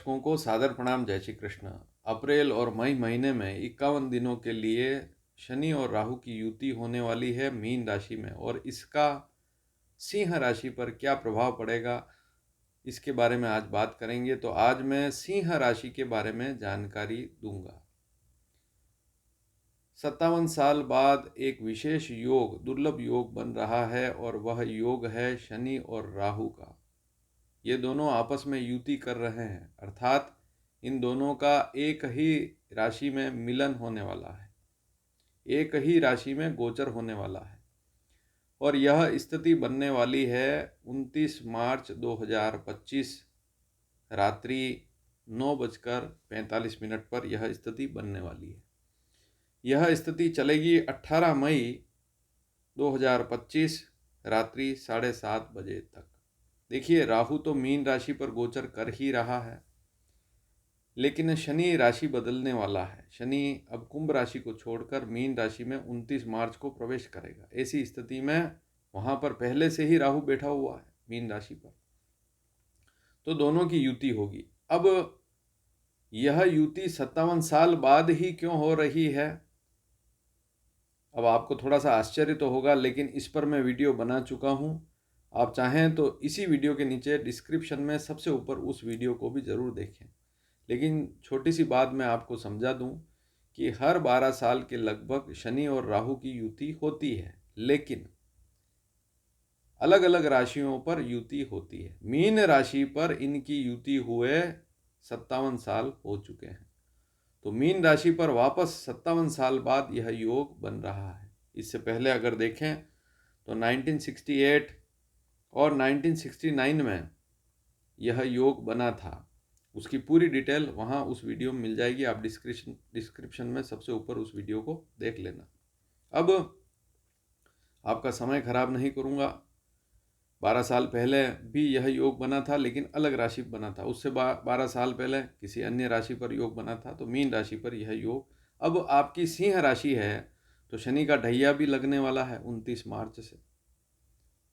दर्शकों को सादर प्रणाम। जय श्री कृष्ण। अप्रैल और मई महीने में 51 दिनों के लिए शनि और राहु की युति होने वाली है मीन राशि में, और इसका सिंह राशि पर क्या प्रभाव पड़ेगा इसके बारे में आज बात करेंगे। तो आज मैं सिंह राशि के बारे में जानकारी दूंगा। 57 साल बाद एक विशेष योग, दुर्लभ योग बन रहा है, और वह योग है शनि और राहु का। ये दोनों आपस में युति कर रहे हैं, अर्थात इन दोनों का एक ही राशि में मिलन होने वाला है, एक ही राशि में गोचर होने वाला है। और यह स्थिति बनने वाली है 29 मार्च 2025 रात्रि 9:45 पर यह स्थिति बनने वाली है। यह स्थिति चलेगी 18 मई 2025 रात्रि 7:30 बजे तक। देखिए, राहु तो मीन राशि पर गोचर कर ही रहा है, लेकिन शनि राशि बदलने वाला है। शनि अब कुंभ राशि को छोड़कर मीन राशि में 29 मार्च को प्रवेश करेगा। ऐसी स्थिति में वहां पर पहले से ही राहु बैठा हुआ है मीन राशि पर, तो दोनों की युति होगी। अब यह युति 57 साल बाद ही क्यों हो रही है? अब आपको थोड़ा सा आश्चर्य तो होगा, लेकिन इस पर मैं वीडियो बना चुका हूं। आप चाहें तो इसी वीडियो के नीचे डिस्क्रिप्शन में सबसे ऊपर उस वीडियो को भी ज़रूर देखें। लेकिन छोटी सी बात मैं आपको समझा दूं कि हर 12 साल के लगभग शनि और राहु की युति होती है, लेकिन अलग अलग राशियों पर युति होती है। मीन राशि पर इनकी युति हुए 57 साल हो चुके हैं, तो मीन राशि पर वापस 57 साल बाद यह योग बन रहा है। इससे पहले अगर देखें तो 1968 और 1969 में यह योग बना था। उसकी पूरी डिटेल वहाँ उस वीडियो में मिल जाएगी, आप डिस्क्रिप्शन में सबसे ऊपर उस वीडियो को देख लेना। अब आपका समय खराब नहीं करूँगा। 12 साल पहले भी यह योग बना था, लेकिन अलग राशि पर बना था। उससे 12 साल पहले किसी अन्य राशि पर योग बना था, तो मीन राशि पर यह योग। अब आपकी सिंह राशि है, तो शनि का ढैया भी लगने वाला है 29 मार्च से।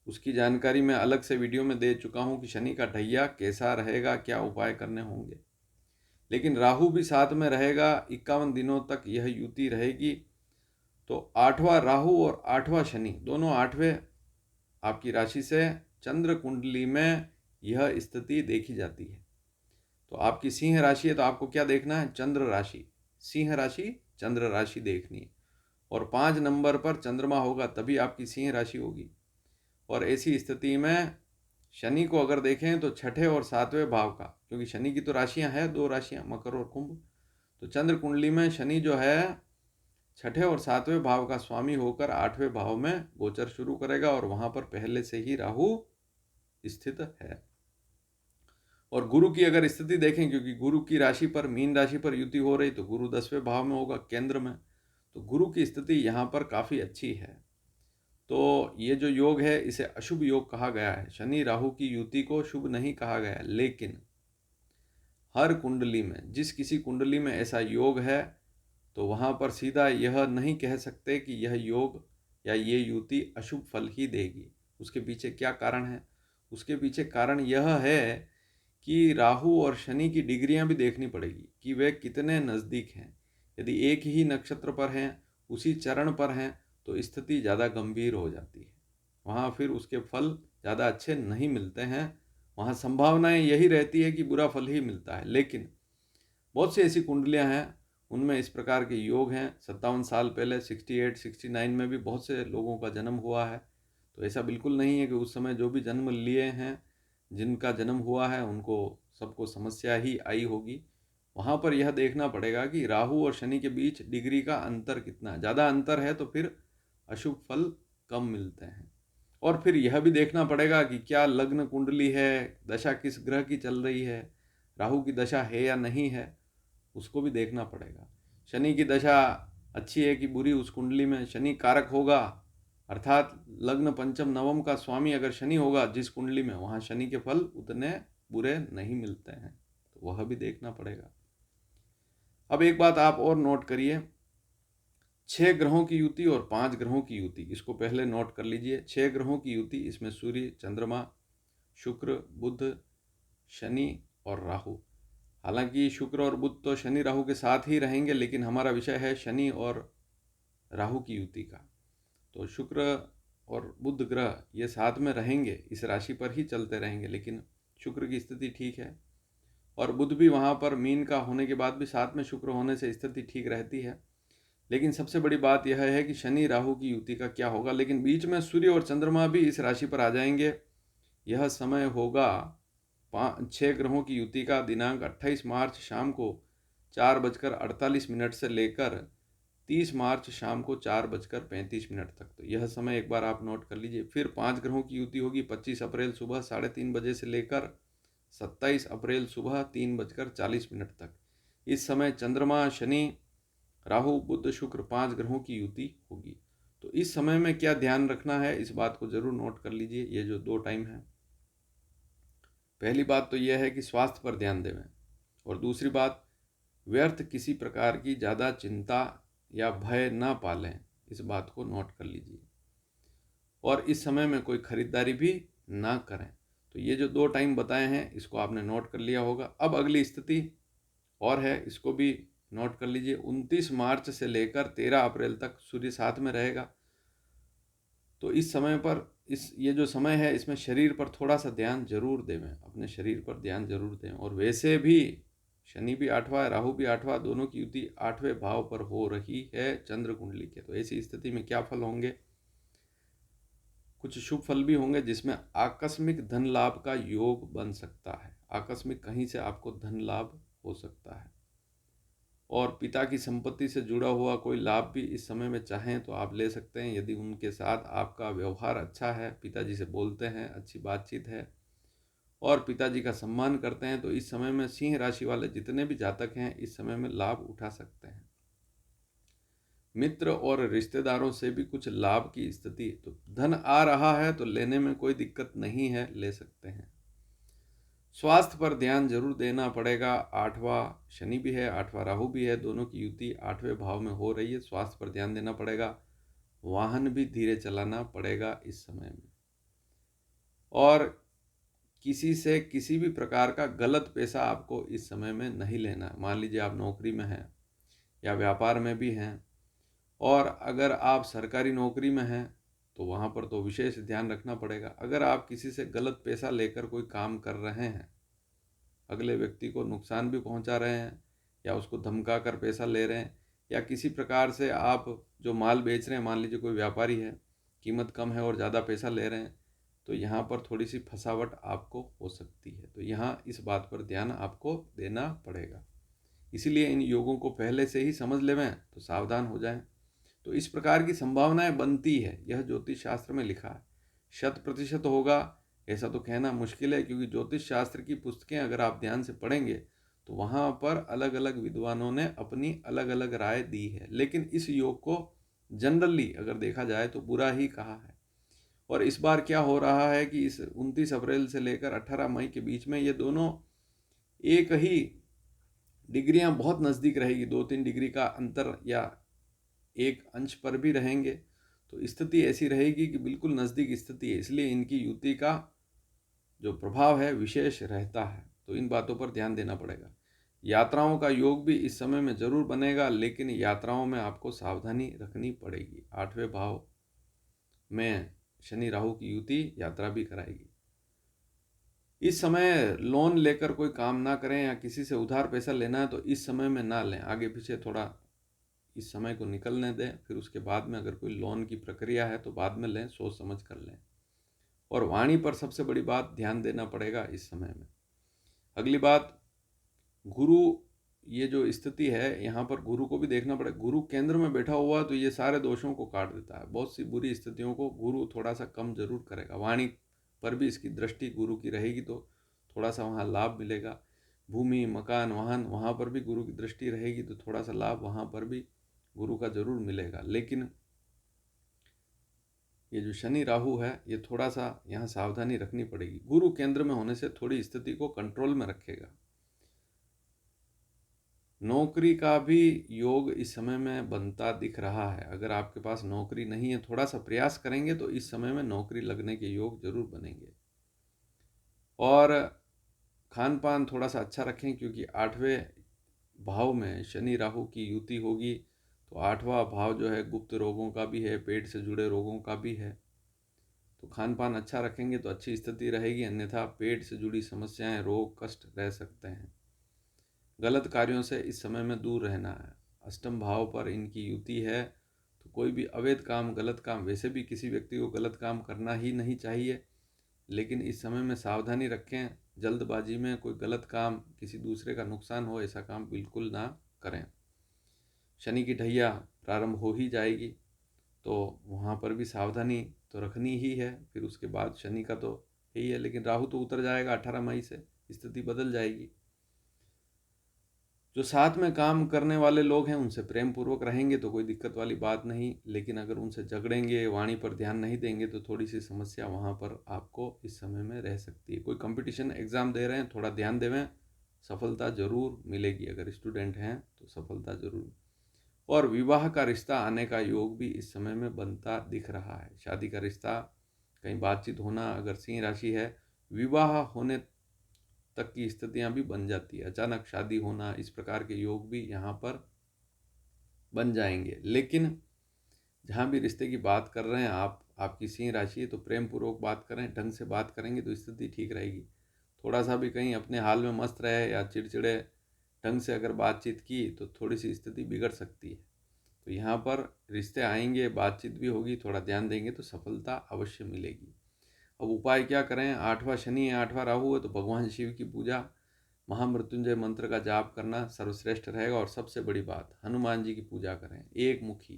उसकी जानकारी मैं अलग से वीडियो में दे चुका हूँ कि शनि का ढैया कैसा रहेगा, क्या उपाय करने होंगे। लेकिन राहु भी साथ में रहेगा, 51 दिनों तक यह युति रहेगी। तो 8वां राहु और 8वां शनि दोनों 8वें आपकी राशि से चंद्र कुंडली में यह स्थिति देखी जाती है। तो आपकी सिंह राशि है, तो आपको क्या देखना है? चंद्र राशि, सिंह राशि चंद्र राशि देखनी है। और 5 नंबर पर चंद्रमा होगा, तभी आपकी सिंह राशि होगी। और ऐसी स्थिति में शनि को अगर देखें तो छठे और 7वें भाव का, क्योंकि शनि की तो राशियां हैं, 2 राशियां मकर और कुंभ, तो चंद्र कुंडली में शनि जो है छठे और 7वें भाव का स्वामी होकर 8वें भाव में गोचर शुरू करेगा, और वहां पर पहले से ही राहु स्थित है। और गुरु की अगर स्थिति देखें, क्योंकि गुरु की राशि पर, मीन राशि पर युति हो रही, तो गुरु 10वें भाव में होगा, केंद्र में। तो गुरु की स्थिति यहाँ पर काफ़ी अच्छी है। तो ये जो योग है इसे अशुभ योग कहा गया है। शनि राहु की युति को शुभ नहीं कहा गया, लेकिन हर कुंडली में, जिस किसी कुंडली में ऐसा योग है, तो वहाँ पर सीधा यह नहीं कह सकते कि यह योग या ये युति अशुभ फल ही देगी। उसके पीछे क्या कारण है? उसके पीछे कारण यह है कि राहु और शनि की डिग्रियां भी देखनी पड़ेगी कि वे कितने नज़दीक हैं। यदि एक ही नक्षत्र पर हैं, उसी चरण पर हैं, तो स्थिति ज़्यादा गंभीर हो जाती है। वहाँ फिर उसके फल ज़्यादा अच्छे नहीं मिलते हैं। वहाँ संभावनाएं यही रहती है कि बुरा फल ही मिलता है। लेकिन बहुत सी ऐसी कुंडलियाँ हैं, उनमें इस प्रकार के योग हैं। 57 साल पहले 68 69 में भी बहुत से लोगों का जन्म हुआ है। तो ऐसा बिल्कुल नहीं है कि उस समय जो भी जन्म लिए हैं, जिनका जन्म हुआ है, उनको सबको समस्या ही आई होगी। वहाँ पर यह देखना पड़ेगा कि राहु और शनि के बीच डिग्री का अंतर कितना है। ज़्यादा अंतर है तो फिर अशुभ फल कम मिलते हैं। और फिर यह भी देखना पड़ेगा कि क्या लग्न कुंडली है, दशा किस ग्रह की चल रही है, राहु की दशा है या नहीं है, उसको भी देखना पड़ेगा। शनि की दशा अच्छी है कि बुरी, उस कुंडली में शनि कारक होगा, अर्थात लग्न पंचम नवम का स्वामी अगर शनि होगा जिस कुंडली में, वहाँ शनि के फल उतने बुरे नहीं मिलते हैं, तो वह भी देखना पड़ेगा। अब एक बात आप और नोट करिए, 6 ग्रहों की युति और 5 ग्रहों की युति, इसको पहले नोट कर लीजिए। 6 ग्रहों की युति, इसमें सूर्य, चंद्रमा, शुक्र, बुध, शनि और राहु। हालांकि शुक्र और बुध तो शनि राहु के साथ ही रहेंगे, लेकिन हमारा विषय है शनि और राहु की युति का। तो शुक्र और बुध ग्रह ये साथ में रहेंगे, इस राशि पर ही चलते रहेंगे, लेकिन शुक्र की स्थिति ठीक है और बुध भी वहाँ पर मीन का होने के बाद भी साथ में शुक्र होने से स्थिति ठीक रहती है। लेकिन सबसे बड़ी बात यह है कि शनि राहु की युति का क्या होगा। लेकिन बीच में सूर्य और चंद्रमा भी इस राशि पर आ जाएंगे। यह समय होगा 6 ग्रहों की युति का दिनांक 28 मार्च शाम को 4:48 से लेकर 30 मार्च शाम को 4:35 तक। तो यह समय एक बार आप नोट कर लीजिए। फिर 5 ग्रहों की युति होगी 25 अप्रैल सुबह 3:30 बजे से लेकर 27 अप्रैल सुबह 3:40 तक। इस समय चंद्रमा, शनि, राहु, बुध, शुक्र 5 ग्रहों की युति होगी। तो इस समय में क्या ध्यान रखना है, इस बात को जरूर नोट कर लीजिए। ये जो 2 टाइम है, पहली बात तो यह है कि स्वास्थ्य पर ध्यान देवें, और दूसरी बात व्यर्थ किसी प्रकार की ज़्यादा चिंता या भय ना पालें, इस बात को नोट कर लीजिए। और इस समय में कोई खरीदारी भी ना करें। तो ये जो 2 टाइम बताए हैं इसको आपने नोट कर लिया होगा। अब अगली स्थिति और है, इसको भी नोट कर लीजिए। 29 मार्च से लेकर 13 अप्रैल तक सूर्य साथ में रहेगा। तो इस समय पर ये जो समय है इसमें शरीर पर थोड़ा सा ध्यान जरूर दें, अपने शरीर पर ध्यान जरूर दें। और वैसे भी शनि भी 8वां, राहु भी 8वां, दोनों की युति 8वें भाव पर हो रही है चंद्र कुंडली के। तो ऐसी स्थिति में क्या फल होंगे? कुछ शुभ फल भी होंगे, जिसमें आकस्मिक धन लाभ का योग बन सकता है। आकस्मिक कहीं से आपको धन लाभ हो सकता है। और पिता की संपत्ति से जुड़ा हुआ कोई लाभ भी इस समय में चाहें तो आप ले सकते हैं, यदि उनके साथ आपका व्यवहार अच्छा है, पिताजी से बोलते हैं, अच्छी बातचीत है और पिताजी का सम्मान करते हैं, तो इस समय में सिंह राशि वाले जितने भी जातक हैं इस समय में लाभ उठा सकते हैं। मित्र और रिश्तेदारों से भी कुछ लाभ की स्थिति, तो धन आ रहा है तो लेने में कोई दिक्कत नहीं है, ले सकते हैं। स्वास्थ्य पर ध्यान जरूर देना पड़ेगा। 8वां शनि भी है, 8वां राहु भी है, दोनों की युति 8वें भाव में हो रही है। स्वास्थ्य पर ध्यान देना पड़ेगा। वाहन भी धीरे चलाना पड़ेगा इस समय में। और किसी से किसी भी प्रकार का गलत पैसा आपको इस समय में नहीं लेना। मान लीजिए आप नौकरी में हैं या व्यापार में भी हैं, और अगर आप सरकारी नौकरी में हैं तो वहाँ पर तो विशेष ध्यान रखना पड़ेगा। अगर आप किसी से गलत पैसा लेकर कोई काम कर रहे हैं, अगले व्यक्ति को नुकसान भी पहुंचा रहे हैं या उसको धमका कर पैसा ले रहे हैं, या किसी प्रकार से आप जो माल बेच रहे हैं, मान लीजिए कोई व्यापारी है, कीमत कम है और ज़्यादा पैसा ले रहे हैं, तो यहाँ पर थोड़ी सी फंसावट आपको हो सकती है। तो यहाँ इस बात पर ध्यान आपको देना पड़ेगा। इसीलिए इन योगों को पहले से ही समझ लेवें तो सावधान हो जाएं। तो इस प्रकार की संभावनाएं बनती है, यह ज्योतिष शास्त्र में लिखा है। 100% होगा ऐसा तो कहना मुश्किल है, क्योंकि ज्योतिष शास्त्र की पुस्तकें अगर आप ध्यान से पढ़ेंगे तो वहाँ पर अलग अलग विद्वानों ने अपनी अलग अलग राय दी है। लेकिन इस योग को जनरली अगर देखा जाए तो बुरा ही कहा है। और इस बार क्या हो रहा है कि इस 29 अप्रैल से लेकर 18 मई के बीच में ये दोनों एक ही डिग्रियां बहुत नज़दीक रहेगी, 2-3 डिग्री का अंतर या एक अंश पर भी रहेंगे। तो स्थिति ऐसी रहेगी कि बिल्कुल नज़दीक स्थिति है, इसलिए इनकी युति का जो प्रभाव है विशेष रहता है। तो इन बातों पर ध्यान देना पड़ेगा। यात्राओं का योग भी इस समय में जरूर बनेगा, लेकिन यात्राओं में आपको सावधानी रखनी पड़ेगी। 8वें भाव में शनि राहु की युति यात्रा भी कराएगी। इस समय लोन लेकर कोई काम ना करें, या किसी से उधार पैसा लेना है तो इस समय में ना लें। आगे पीछे थोड़ा इस समय को निकलने दें, फिर उसके बाद में अगर कोई लोन की प्रक्रिया है तो बाद में लें, सोच समझ कर लें। और वाणी पर सबसे बड़ी बात ध्यान देना पड़ेगा इस समय में। अगली बात, गुरु, ये जो स्थिति है यहाँ पर गुरु को भी देखना पड़ेगा। गुरु केंद्र में बैठा हुआ तो ये सारे दोषों को काट देता है। बहुत सी बुरी स्थितियों को गुरु थोड़ा सा कम जरूर करेगा। वाणी पर भी इसकी दृष्टि गुरु की रहेगी तो थोड़ा सा वहाँ लाभ मिलेगा। भूमि, मकान, वाहन, वहाँ पर भी गुरु की दृष्टि रहेगी तो थोड़ा सा लाभ वहाँ पर भी गुरु का जरूर मिलेगा। लेकिन ये जो शनि राहु है ये थोड़ा सा यहाँ सावधानी रखनी पड़ेगी। गुरु केंद्र में होने से थोड़ी स्थिति को कंट्रोल में रखेगा। नौकरी का भी योग इस समय में बनता दिख रहा है। अगर आपके पास नौकरी नहीं है, थोड़ा सा प्रयास करेंगे तो इस समय में नौकरी लगने के योग जरूर बनेंगे। और खान पान थोड़ा सा अच्छा रखें, क्योंकि 8वें भाव में शनि राहु की युति होगी। तो 8वां भाव जो है गुप्त रोगों का भी है, पेट से जुड़े रोगों का भी है। तो खान पान अच्छा रखेंगे तो अच्छी स्थिति रहेगी, अन्यथा पेट से जुड़ी समस्याएं, रोग, कष्ट रह सकते हैं। गलत कार्यों से इस समय में दूर रहना है। अष्टम भाव पर इनकी युति है, तो कोई भी अवैध काम, गलत काम, वैसे भी किसी व्यक्ति को गलत काम करना ही नहीं चाहिए, लेकिन इस समय में सावधानी रखें। जल्दबाजी में कोई गलत काम, किसी दूसरे का नुकसान हो, ऐसा काम बिल्कुल ना करें। शनि की ढैया प्रारंभ हो ही जाएगी, तो वहाँ पर भी सावधानी तो रखनी ही है। फिर उसके बाद शनि का तो यही है, लेकिन राहु तो उतर जाएगा 18 मई से, स्थिति बदल जाएगी। जो साथ में काम करने वाले लोग हैं उनसे प्रेम पूर्वक रहेंगे तो कोई दिक्कत वाली बात नहीं, लेकिन अगर उनसे झगड़ेंगे, वाणी पर ध्यान नहीं देंगे, तो थोड़ी सी समस्या वहाँ पर आपको इस समय में रह सकती है। कोई कंपटीशन एग्ज़ाम दे रहे हैं, थोड़ा ध्यान देवें, सफलता जरूर मिलेगी। अगर स्टूडेंट हैं तो सफलता जरूर। और विवाह का रिश्ता आने का योग भी इस समय में बनता दिख रहा है। शादी का रिश्ता, कहीं बातचीत होना, अगर सिंह राशि है, विवाह होने तक की स्थितियां भी बन जाती है। अचानक शादी होना, इस प्रकार के योग भी यहाँ पर बन जाएंगे। लेकिन जहाँ भी रिश्ते की बात कर रहे हैं आप, आपकी सिंह राशि है, तो प्रेम पूर्वक बात करें, ढंग से बात करेंगे तो स्थिति ठीक रहेगी। थोड़ा सा भी कहीं अपने हाल में मस्त रहे या चिड़चिड़े ढंग से अगर बातचीत की तो थोड़ी सी स्थिति बिगड़ सकती है। तो यहाँ पर रिश्ते आएंगे, बातचीत भी होगी, थोड़ा ध्यान देंगे तो सफलता अवश्य मिलेगी। अब उपाय क्या करें? 8वां शनि है, 8वां राहु है, तो भगवान शिव की पूजा, महामृत्युंजय मंत्र का जाप करना सर्वश्रेष्ठ रहेगा। और सबसे बड़ी बात, हनुमान जी की पूजा करें। एक मुखी,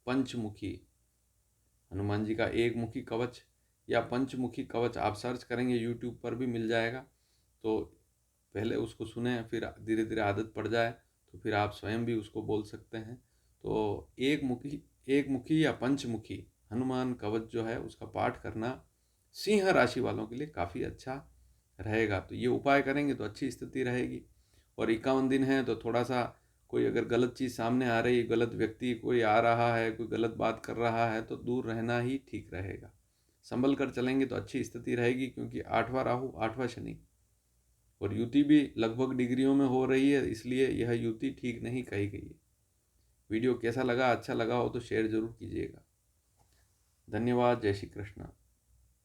पंचमुखी हनुमान जी का एक मुखी कवच या पंचमुखी कवच आप सर्च करेंगे, यूट्यूब पर भी मिल जाएगा। तो पहले उसको सुने, फिर धीरे धीरे आदत पड़ जाए तो फिर आप स्वयं भी उसको बोल सकते हैं। तो एक मुखी या पंचमुखी हनुमान कवच जो है उसका पाठ करना सिंह राशि वालों के लिए काफ़ी अच्छा रहेगा। तो ये उपाय करेंगे तो अच्छी स्थिति रहेगी। और 51 दिन है तो थोड़ा सा कोई अगर गलत चीज़ सामने आ रही है, गलत व्यक्ति कोई आ रहा है, कोई गलत बात कर रहा है, तो दूर रहना ही ठीक रहेगा। संभल कर चलेंगे तो अच्छी स्थिति रहेगी, क्योंकि 8वां राहु, 8वां शनि, और युति भी लगभग डिग्रियों में हो रही है, इसलिए यह युति ठीक नहीं कही गई है। वीडियो कैसा लगा? अच्छा लगा हो तो शेयर जरूर कीजिएगा। धन्यवाद। जय श्री कृष्ण।